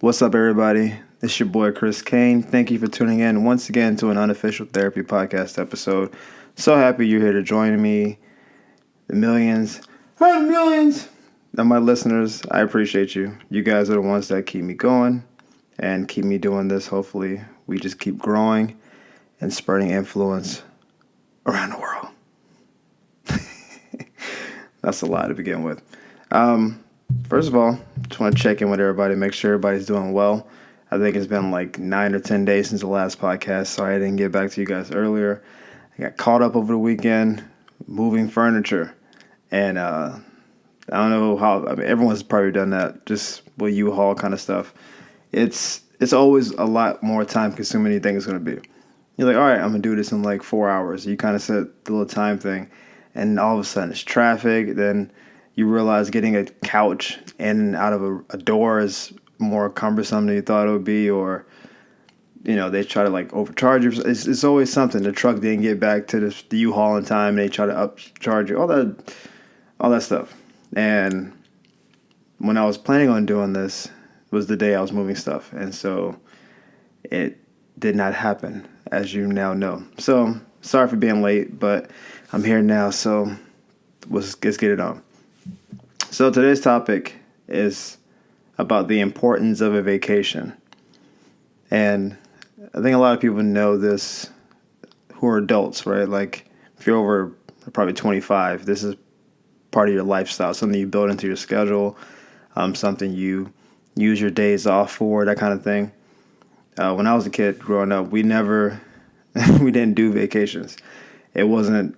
What's up, everybody? It's your boy Chris Kane. Thank you for tuning in once again to an unofficial therapy podcast episode. So happy you're here to join me. The millions of my listeners, I appreciate you. You guys are the ones that keep me going and keep me doing this. Hopefully, we just keep growing and spreading influence around the world. That's a lot to begin with. First of all, just want to check in with everybody, make sure everybody's doing well. I think it's been like 9 or 10 days since the last podcast. Sorry I didn't get back to you guys earlier. I got caught up over the weekend moving furniture. And I don't know how, everyone's probably done that, just with U-Haul kind of stuff. It's always a lot more time consuming than you think it's going to be. You're like, all right, I'm going to do this in like 4 hours. You kind of set the little time thing. And all of a sudden it's traffic. Then you realize getting a couch in and out of a door is more cumbersome than you thought it would be, or they try to like overcharge you. It's always something. The truck didn't get back to the U-Haul in time. They try to upcharge you. All that stuff. And when I was planning on doing this was the day I was moving stuff, and so it did not happen, as you now know. So sorry for being late, but I'm here now. So let's get it on. So today's topic is about the importance of a vacation. And I think a lot of people know this who are adults, right? Like if you're over probably 25, this is part of your lifestyle, something you build into your schedule, something you use your days off for, that kind of thing. When I was a kid growing up, we didn't do vacations. It wasn't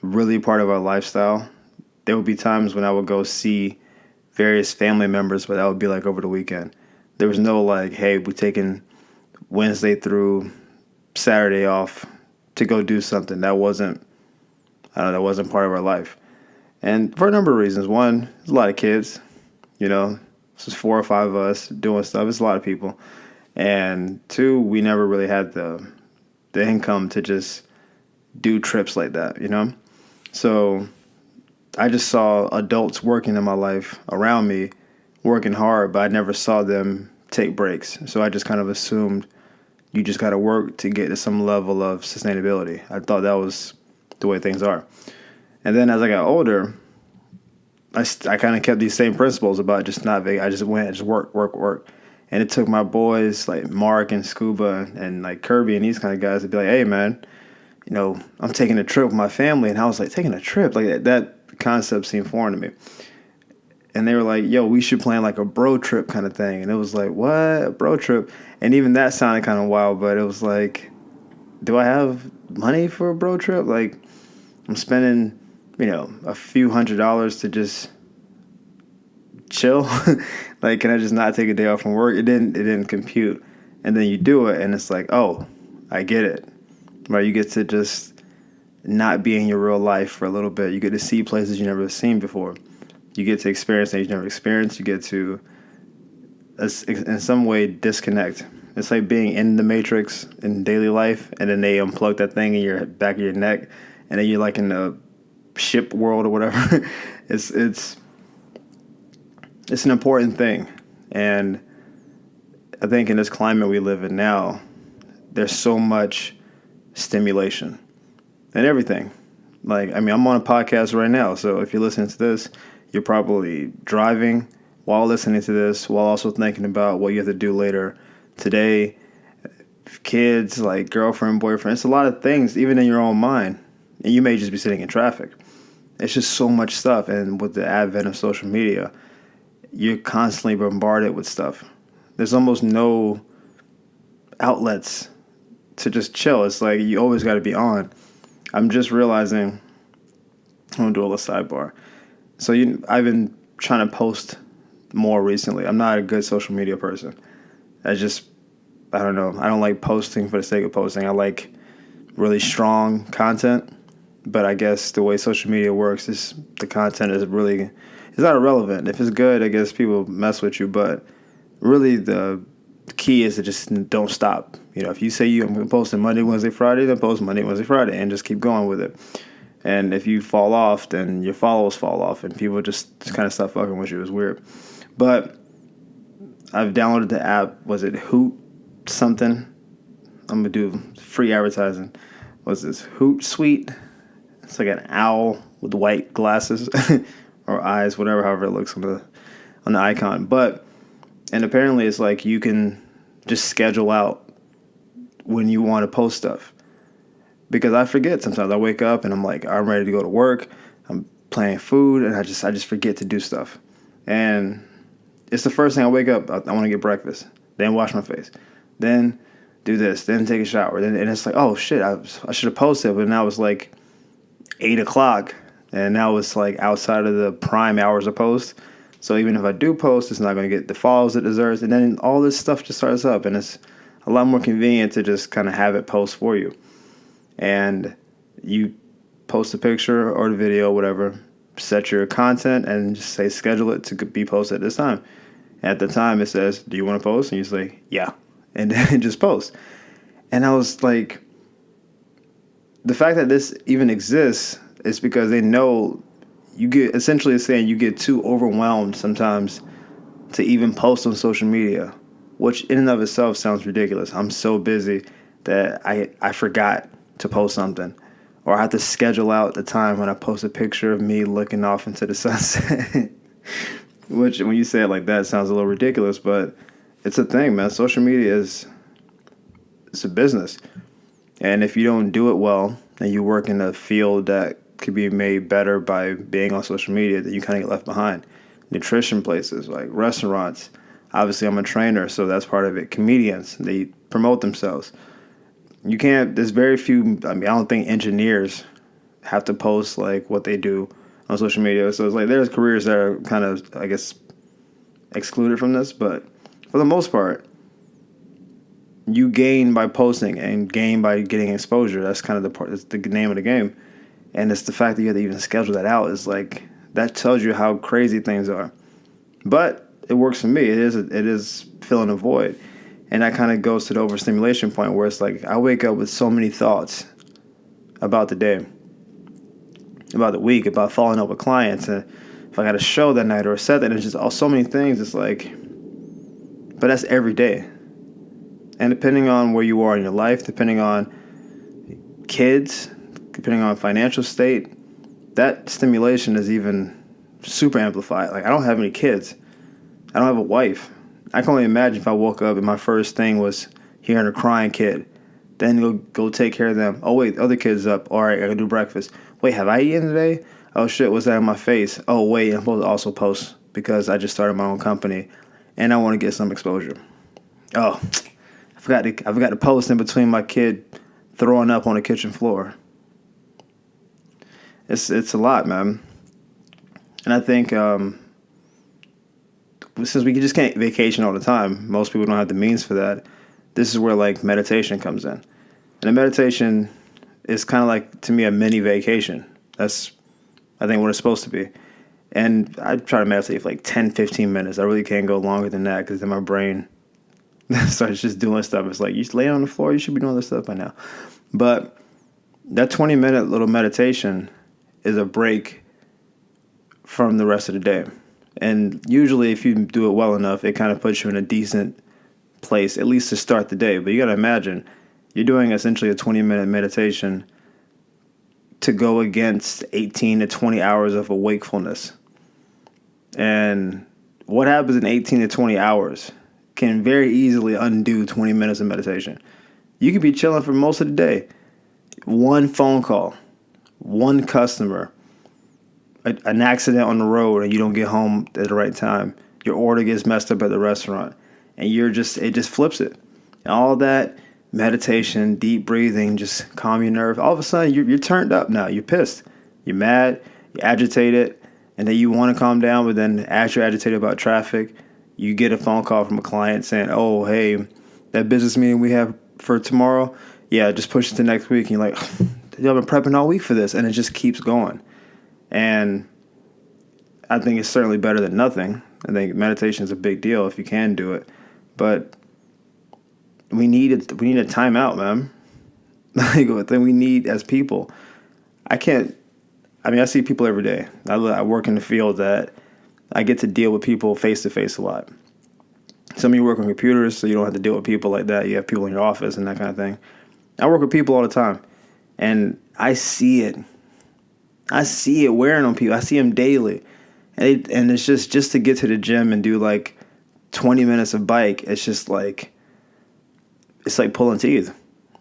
really part of our lifestyle. There would be times when I would go see various family members, but that would be like over the weekend. There was no like, hey, we're taking Wednesday through Saturday off to go do something. That wasn't part of our life. And for a number of reasons. One, there's a lot of kids, this is 4 or 5 of us doing stuff. It's a lot of people. And two, we never really had the income to just do trips like that, So I just saw adults working in my life around me, working hard, but I never saw them take breaks. So I just kind of assumed you just got to work to get to some level of sustainability. I thought that was the way things are. And then as I got older, I kind of kept these same principles about just not vague. I just work. And it took my boys like Mark and Scuba and like Kirby and these kind of guys to be like, hey, man, I'm taking a trip with my family. And I was like, taking a trip? Like that concept seemed foreign to me. And they were like, yo, we should plan like a bro trip kind of thing. And it was like, what? A bro trip? And even that sounded kind of wild, but it was like, do I have money for a bro trip? Like, I'm spending, a few $100s to just chill. Like, can I just not take a day off from work? It didn't compute. And then you do it, and it's like, oh, I get it. Right? You get to just not be in your real life for a little bit. You get to see places you never seen before. You get to experience things you never experienced. You get to, in some way, disconnect. It's like being in the Matrix in daily life, and then they unplug that thing in your back of your neck, and then you're like in the ship world or whatever. It's an important thing, and I think in this climate we live in now, there's so much stimulation and everything. Like, I'm on a podcast right now, so if you're listening to this, you're probably driving while listening to this, while also thinking about what you have to do later today. Kids, like girlfriend, boyfriend, it's a lot of things, even in your own mind. And you may just be sitting in traffic. It's just so much stuff. And with the advent of social media, you're constantly bombarded with stuff. There's almost no outlets to just chill. It's like you always got to be on. I'm just realizing, I'm going to do a little sidebar. So I've been trying to post more recently. I'm not a good social media person. I don't know. I don't like posting for the sake of posting. I like really strong content. But I guess the way social media works is the content is really, it's not irrelevant. If it's good, I guess people mess with you. But really the key is to just don't stop. If you say I'm posting Monday, Wednesday, Friday, then post Monday, Wednesday, Friday, and just keep going with it. And if you fall off, then your followers fall off, and people just kind of stop fucking with you. It's weird. But I've downloaded the app. Was it Hoot something? I'm gonna do free advertising. What's this? Hootsuite. It's like an owl with white glasses or eyes, whatever, however it looks on the icon. And apparently it's like you can just schedule out when you want to post stuff. Because I forget sometimes. I wake up and I'm like, I'm ready to go to work. I'm planning food, and I just forget to do stuff. And it's the first thing I wake up. I want to get breakfast, then wash my face, then do this, then take a shower. And it's like, oh shit, I should have posted, but now it's like 8 o'clock, and now it's like outside of the prime hours of post. So even if I do post, it's not going to get the follows it deserves. And then all this stuff just starts up, and it's a lot more convenient to just kind of have it post for you. And you post a picture or the video, whatever, set your content and just say schedule it to be posted at this time. At the time it says, do you want to post? And you say, yeah. And then just post. And I was like, the fact that this even exists is because they know you get, essentially saying you get too overwhelmed sometimes to even post on social media, which in and of itself sounds ridiculous. I'm so busy that I forgot to post something, or I have to schedule out the time when I post a picture of me looking off into the sunset. Which, when you say it like that, it sounds a little ridiculous, but it's a thing, man. Social media it's a business. And if you don't do it well and you work in a field that could be made better by being on social media, then you kind of get left behind. Nutrition places, like restaurants. Obviously, I'm a trainer, so that's part of it. Comedians, they promote themselves. You can't, there's very few, I don't think engineers have to post like what they do on social media. So it's like there's careers that are kind of, I guess, excluded from this. But for the most part, you gain by posting and gain by getting exposure. That's kind of it's the name of the game. And it's the fact that you have to even schedule that out is like, that tells you how crazy things are. But it works for me. It is filling a void. And that kind of goes to the overstimulation point where it's like I wake up with so many thoughts about the day, about the week, about following up with clients. And if I got a show that night or a set that, it's just so many things. It's like, but that's every day. And depending on where you are in your life, depending on kids, depending on financial state, that stimulation is even super amplified. Like I don't have any kids. I don't have a wife. I can only imagine if I woke up and my first thing was hearing a crying kid. Then go take care of them. Oh, wait, the other kid's up. All right, I gotta do breakfast. Wait, have I eaten today? Oh, shit, what's that in my face? Oh, wait, I'm supposed to also post because I just started my own company and I want to get some exposure. Oh, I forgot to post in between my kid throwing up on the kitchen floor. It's a lot, man. And I think since we just can't vacation all the time, most people don't have the means for that. This is where like meditation comes in. And a meditation is kind of like, to me, a mini vacation. That's, I think, what it's supposed to be. And I try to meditate for like 10, 15 minutes. I really can't go longer than that because then my brain starts just doing stuff. It's like, you just lay on the floor, you should be doing this stuff by now. But that 20-minute little meditation is a break from the rest of the day. And usually if you do it well enough, it kind of puts you in a decent place, at least to start the day. But you got to imagine, you're doing essentially a 20-minute meditation to go against 18 to 20 hours of wakefulness. And what happens in 18 to 20 hours can very easily undo 20 minutes of meditation. You could be chilling for most of the day. One phone call, one customer, an accident on the road and you don't get home at the right time. Your order gets messed up at the restaurant and it just flips it. And all that meditation, deep breathing, just calm your nerve. All of a sudden you're turned up now. You're pissed. You're mad. You're agitated. And then you want to calm down, but then as you're agitated about traffic, you get a phone call from a client saying, oh, hey, that business meeting we have for tomorrow, yeah, just push it to next week. And you're like, I've been prepping all week for this. And it just keeps going. And I think it's certainly better than nothing. I think meditation is a big deal if you can do it. But we need a timeout, man. Like, what we need as people. I see people every day. I work in the field that I get to deal with people face to face a lot. Some of you work on computers, so you don't have to deal with people like that. You have people in your office and that kind of thing. I work with people all the time, and I see it. I see it wearing on people. I see them daily, and it's just to get to the gym and do like 20 minutes of bike. It's just like it's like pulling teeth.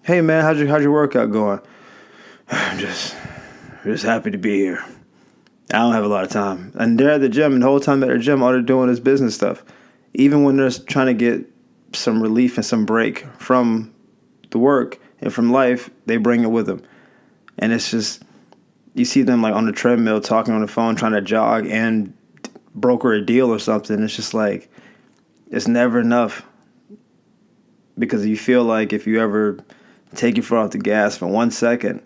Hey man, how's your workout going? I'm just happy to be here. I don't have a lot of time, and they're at the gym, and the whole time at the gym, all they're doing is business stuff. Even when they're trying to get some relief and some break from the work and from life, they bring it with them. And it's just, you see them like on the treadmill talking on the phone, trying to jog and broker a deal or something. It's just like, it's never enough. Because you feel like if you ever take your foot off the gas for 1 second,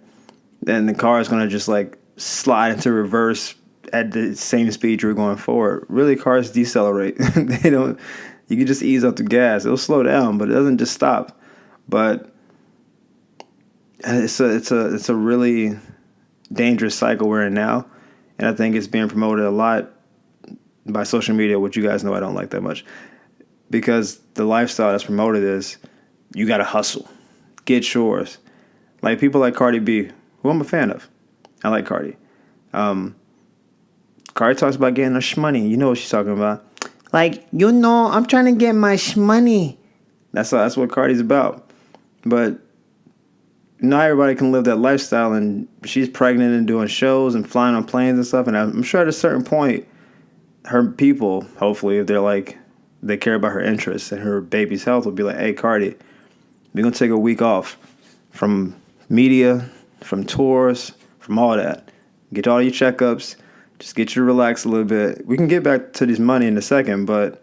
then the car is going to just like slide into reverse at the same speed you're going forward. Really, cars decelerate. They don't. You can just ease up the gas. It'll slow down, but it doesn't just stop. But it's a really dangerous cycle we're in now, and I think it's being promoted a lot by social media, which you guys know I don't like that much, because the lifestyle that's promoted is you got to hustle, get yours. Like people like Cardi B, who I'm a fan of. I like Cardi. Cardi talks about getting her shmoney. You know what she's talking about. Like, I'm trying to get my shmoney. That's what Cardi's about. But not everybody can live that lifestyle, and she's pregnant and doing shows and flying on planes and stuff. And I'm sure at a certain point, her people, hopefully, if they care about her interests and her baby's health, will be like, hey, Cardi, we're going to take a week off from media, from tours, from all that. Get all your checkups. Just get you to relax a little bit. We can get back to this money in a second, but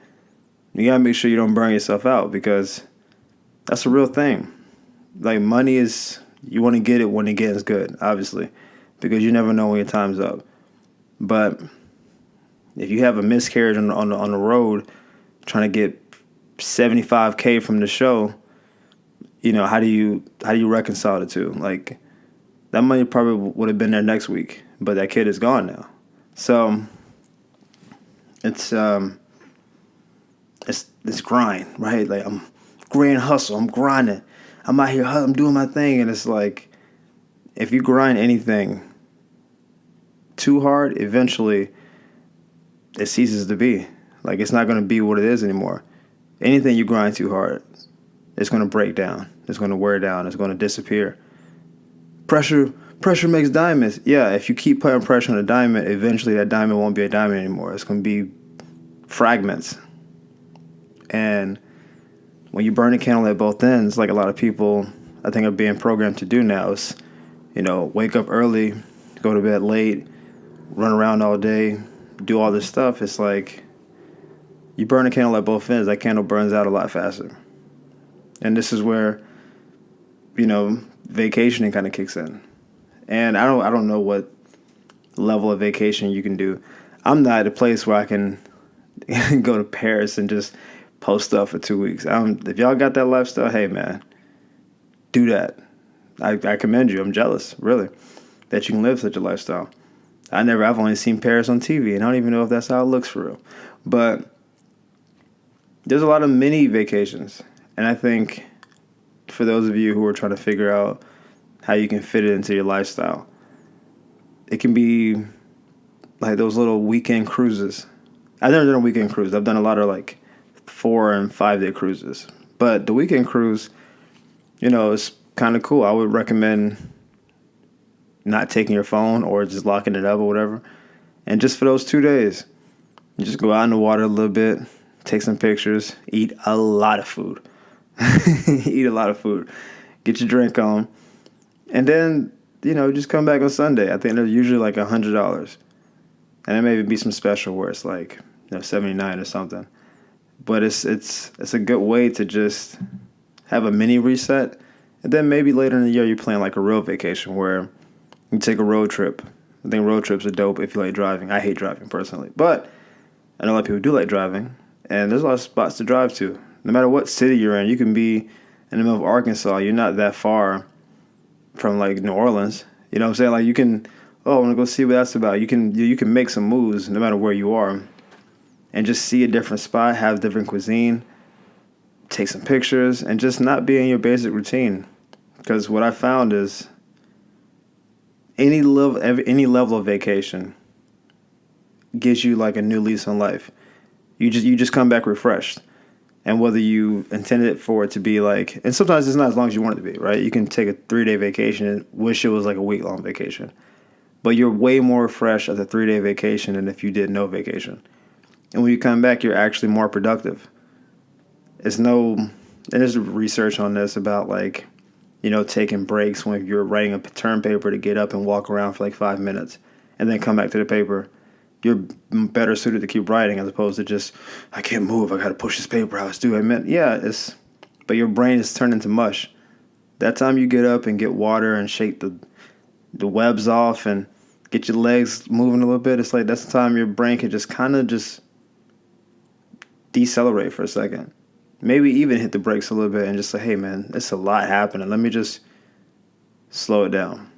you got to make sure you don't burn yourself out, because that's a real thing. Like, money is, you want to get it when it gets good, obviously, because you never know when your time's up. But if you have a miscarriage on the road trying to get $75K from the show, how do you reconcile the two? Like, that money probably would have been there next week, but that kid is gone now. So it's grind, right? Like, I'm grand hustle, I'm grinding, I'm out here, I'm doing my thing, and it's like, if you grind anything too hard, eventually it ceases to be. Like, it's not going to be what it is anymore. Anything you grind too hard, it's going to break down, it's going to wear down, it's going to disappear. Pressure makes diamonds. Yeah, if you keep putting pressure on a diamond, eventually that diamond won't be a diamond anymore. It's going to be fragments. And when you burn a candle at both ends, like a lot of people, I think, are being programmed to do now, is, wake up early, go to bed late, run around all day, do all this stuff. It's like you burn a candle at both ends. That candle burns out a lot faster. And this is where, vacationing kind of kicks in. And I don't know what level of vacation you can do. I'm not at a place where I can go to Paris and just post stuff for 2 weeks. If y'all got that lifestyle, hey man, do that. I commend you. I'm jealous, really, that you can live such a lifestyle. I've only seen Paris on TV, and I don't even know if that's how it looks for real. But there's a lot of mini vacations, and I think for those of you who are trying to figure out how you can fit it into your lifestyle, it can be like those little weekend cruises. I've never done a weekend cruise. I've done a lot of like 4 and 5 day cruises. But the weekend cruise, is kind of cool. I would recommend not taking your phone or just locking it up or whatever. And just for those 2 days, you just go out in the water a little bit, take some pictures, eat a lot of food. Eat a lot of food. Get your drink on. And then, just come back on Sunday. I think they're usually like $100. And there may be some special where it's like, $79 or something. But it's a good way to just have a mini reset. And then maybe later in the year you plan like a real vacation where you take a road trip. I think road trips are dope if you like driving. I hate driving personally. But I know a lot of people do like driving. And there's a lot of spots to drive to. No matter what city you're in, you can be in the middle of Arkansas. You're not that far from like New Orleans. You know what I'm saying? Like, you can, I want to go see what that's about. You can make some moves no matter where you are, and just see a different spot, have different cuisine, take some pictures, and just not be in your basic routine. Because what I found is any level of vacation gives you like a new lease on life. You just come back refreshed. And whether you intended it for it to be like, and sometimes it's not as long as you want it to be, right? You can take a 3-day vacation and wish it was like a week-long vacation. But you're way more fresh at the 3-day vacation than if you did no vacation. And when you come back, you're actually more productive. And there's research on this about like, taking breaks when you're writing a term paper to get up and walk around for like 5 minutes and then come back to the paper. You're better suited to keep writing as opposed to just, I can't move, I got to push this paper out. But your brain is turned into mush. That time you get up and get water and shake the webs off and get your legs moving a little bit, it's like that's the time your brain can just kind of just decelerate for a second. Maybe even hit the brakes a little bit and just say, hey man, it's a lot happening. Let me just slow it down.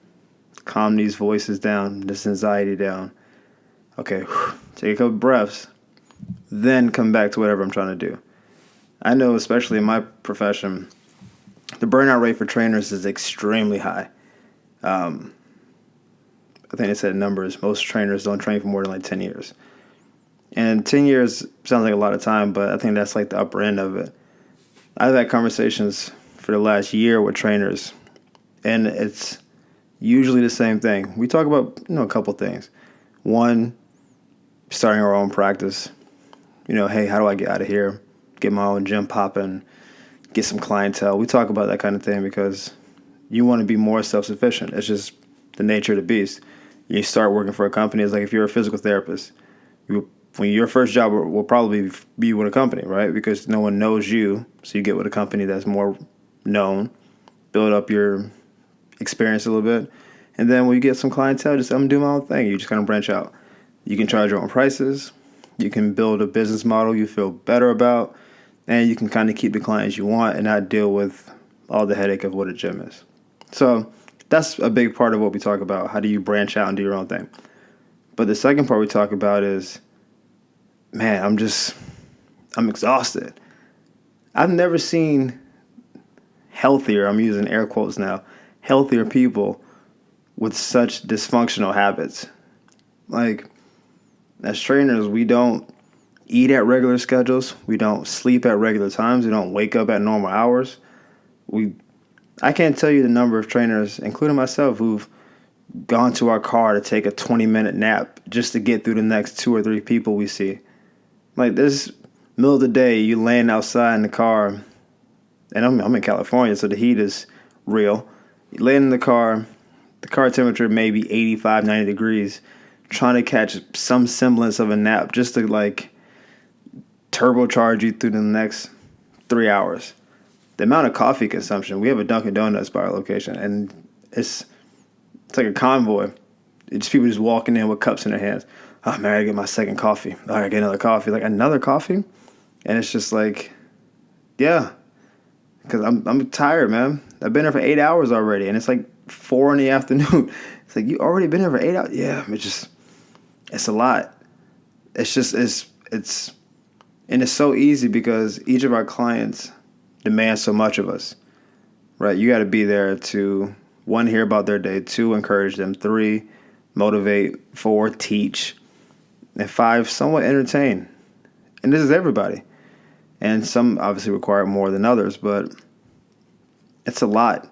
Calm these voices down, this anxiety down. Okay, take a couple breaths, then come back to whatever I'm trying to do. I know, especially in my profession, the burnout rate for trainers is extremely high. I think they said numbers. Most trainers don't train for more than like 10 years. And 10 years sounds like a lot of time, but I think that's like the upper end of it. I've had conversations for the last year with trainers, and it's usually the same thing. We talk about, a couple things. One, starting our own practice. Hey, how do I get out of here? Get my own gym popping, get some clientele. We talk about that kind of thing because you want to be more self-sufficient. It's just the nature of the beast. You start working for a company. It's like if you're a physical therapist, when your first job will probably be with a company, right? Because no one knows you, so you get with a company that's more known, build up your experience a little bit, and then when you get some clientele, I'm gonna do my own thing. You just kind of branch out. You can charge your own prices. You can build a business model you feel better about, and you can kind of keep the clients you want and not deal with all the headache of what a gym is. So that's a big part of what we talk about. How do you branch out and do your own thing? But the second part we talk about is, man, I'm exhausted. I've never seen healthier, I'm using air quotes now, healthier people with such dysfunctional habits. Like, as trainers, we don't eat at regular schedules. We don't sleep at regular times. We don't wake up at normal hours. I can't tell you the number of trainers, including myself, who've gone to our car to take a 20-minute nap just to get through the next 2 or 3 people we see. Like, this middle of the day, you laying outside in the car, and I'm in California, so the heat is real. You lay in the car temperature may be 85, 90 degrees, trying to catch some semblance of a nap just to, like, turbocharge you through the next 3 hours. The amount of coffee consumption, we have a Dunkin' Donuts by our location, and it's like a convoy. It's people just walking in with cups in their hands. Oh, man, I gotta get my second coffee. All right, get another coffee. Like, another coffee? And it's just like, yeah. Because I'm tired, man. I've been there for 8 hours already, and it's like 4 in the afternoon. It's like, you already been there for 8 hours? Yeah, it's a lot. And it's so easy because each of our clients demands so much of us, right? You got to be there to, 1, hear about their day, 2, encourage them, 3, motivate, 4, teach, and 5, somewhat entertain. And this is everybody. And some obviously require more than others, but it's a lot.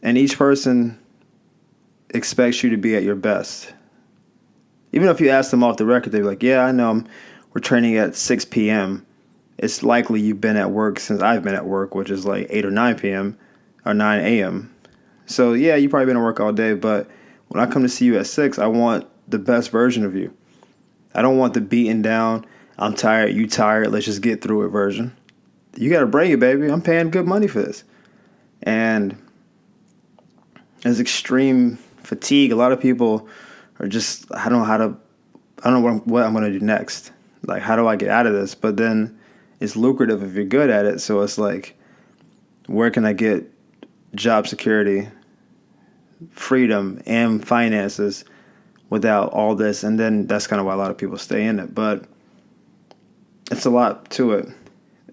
And each person expects you to be at your best. Even if you ask them off the record, they're like, yeah, I know we're training at 6 p.m. It's likely you've been at work since I've been at work, which is like 8 or 9 p.m. or 9 a.m. So yeah, you've probably been at work all day, but when I come to see you at 6, I want the best version of you. I don't want the beaten down, I'm tired, you tired, let's just get through it version. You got to bring it, baby. I'm paying good money for this. And there's extreme fatigue. A lot of people are just, I don't know what I'm going to do next. Like, how do I get out of this? But then it's lucrative if you're good at it. So it's like, where can I get job security, freedom, and finances without all this? And then that's kind of why a lot of people stay in it. But it's a lot to it.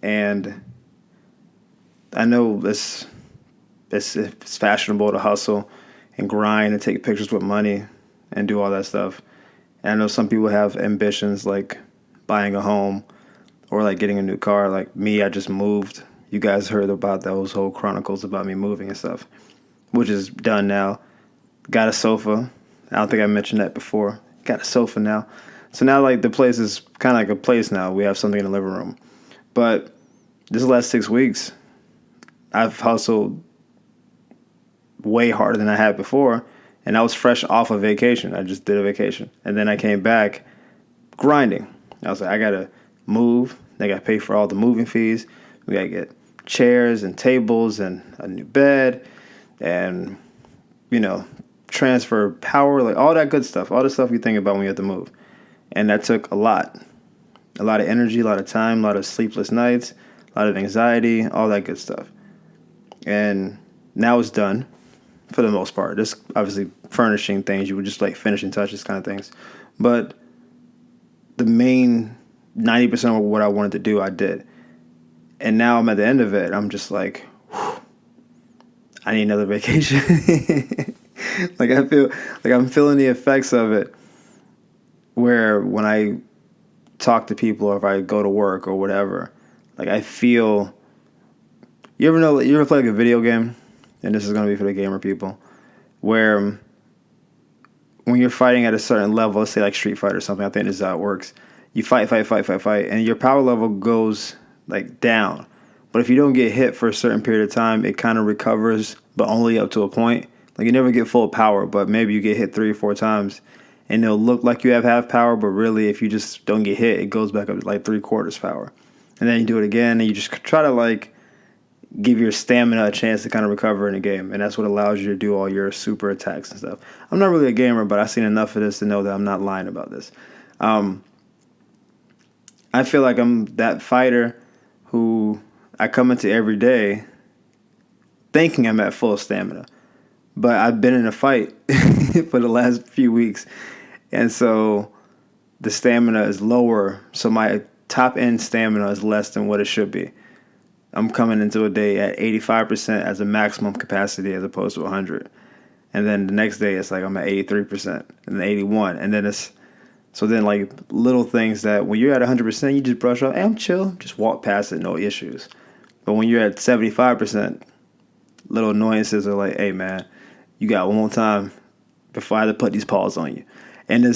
And I know it's fashionable to hustle and grind and take pictures with money and do all that stuff. And I know some people have ambitions like buying a home or like getting a new car. Like me, I just moved. You guys heard about those whole chronicles about me moving and stuff, which is done now. Got a sofa. I don't think I mentioned that before. Got a sofa now. So now like the place is kind of like a place now. We have something in the living room. But this last 6 weeks, I've hustled way harder than I had before. And I was fresh off a vacation. I just did a vacation. And then I came back grinding. I was like, I got to move. I got to pay for all the moving fees. We got to get chairs and tables and a new bed and, transfer power, like all that good stuff, all the stuff you think about when you have to move. And that took a lot of energy, a lot of time, a lot of sleepless nights, a lot of anxiety, all that good stuff. And now it's done for the most part. Just obviously furnishing things, you would just like finishing touches kind of things. But the main 90% of what I wanted to do, I did. And now I'm at the end of it. I'm just like, whew, I need another vacation. Like I feel like I'm feeling the effects of it where when I talk to people or if I go to work or whatever, like I feel, you ever play like a video game? And this is going to be for the gamer people, where when you're fighting at a certain level, let's say like Street Fighter or something, I think this is how it works. You fight, and your power level goes like down. But if you don't get hit for a certain period of time, it kind of recovers, but only up to a point. Like you never get full power, but maybe you get hit 3 or 4 times, and it'll look like you have half power, but really if you just don't get hit, it goes back up to like 3/4 power. And then you do it again, and you just try to like give your stamina a chance to kind of recover in a game, and that's what allows you to do all your super attacks and stuff. I'm not really a gamer, but I've seen enough of this to know that I'm not lying about this. I feel like I'm that fighter who I come into every day thinking I'm at full stamina, but I've been in a fight for the last few weeks, and so the stamina is lower, so my top end stamina is less than what it should be. I'm coming into a day at 85% as a maximum capacity as opposed to 100. And then the next day it's like I'm at 83% and then 81. And then then like little things that when you're at 100%, you just brush off, hey, I'm chill, just walk past it, no issues. But when you're at 75%, little annoyances are like, hey man, you got one more time before I have to put these paws on you. And then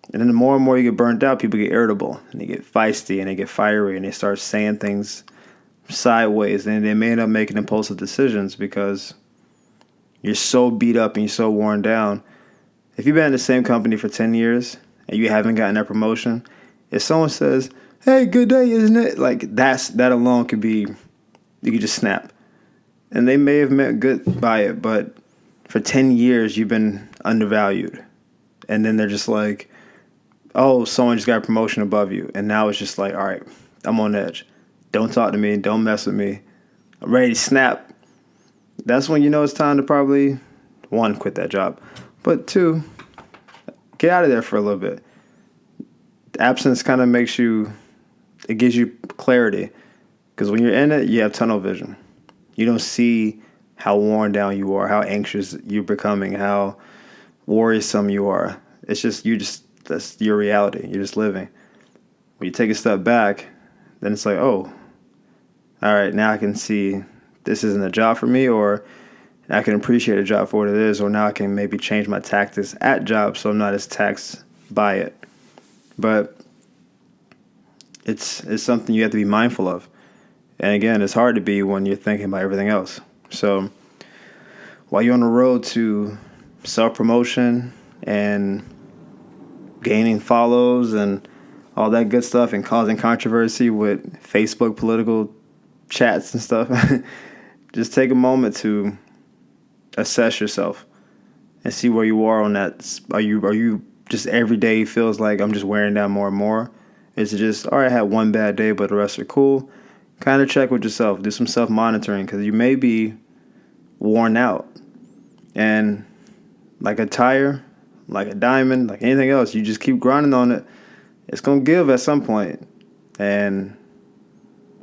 the more and more you get burnt out, people get irritable and they get feisty and they get fiery and they start saying things sideways, and they may end up making impulsive decisions because you're so beat up and you're so worn down. If you've been in the same company for 10 years and you haven't gotten that promotion, if someone says, hey, good day, isn't it? Like that alone could be, you could just snap. And they may have meant good by it, but for 10 years you've been undervalued. And then they're just like, oh, someone just got a promotion above you. And now it's just like, all right, I'm on edge. Don't talk to me. Don't mess with me. I'm ready to snap. That's when you know it's time to probably, 1, quit that job. But 2, get out of there for a little bit. The absence kind of it gives you clarity. Because when you're in it, you have tunnel vision. You don't see how worn down you are, how anxious you're becoming, how worrisome you are. It's just, that's your reality. You're just living. When you take a step back, then it's like, oh, all right, now I can see this isn't a job for me, or I can appreciate a job for what it is, or now I can maybe change my tactics at jobs so I'm not as taxed by it. But it's something you have to be mindful of. And again, it's hard to be when you're thinking about everything else. So while you're on the road to self-promotion and gaining follows and all that good stuff and causing controversy with Facebook political chats and stuff, just take a moment to assess yourself and see where you are on that. Are you just every day feels like I'm just wearing down more and more? Is it just, all right, I had one bad day, but the rest are cool? Kind of check with yourself. Do some self-monitoring because you may be worn out. And like a tire, like a diamond, like anything else, you just keep grinding on it. It's going to give at some point. And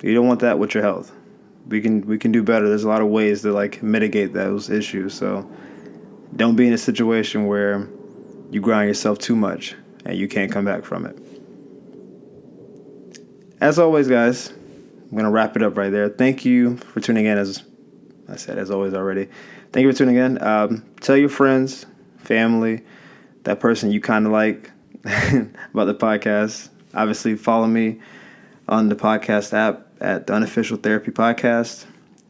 you don't want that with your health. we can do better. There's a lot of ways to like mitigate those issues. So don't be in a situation where you grind yourself too much and you can't come back from it. As always, guys, I'm going to wrap it up right there. Thank you for tuning in. As I said, as always already, thank you for tuning in. Tell your friends, family, that person you kind of like about the podcast. Obviously, follow me on the podcast app at the Unofficial Therapy Podcast.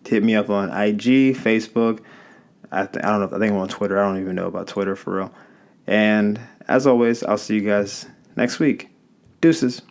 Hit me up on IG, Facebook. I don't know. I think I'm on Twitter. I don't even know about Twitter for real. And as always, I'll see you guys next week. Deuces.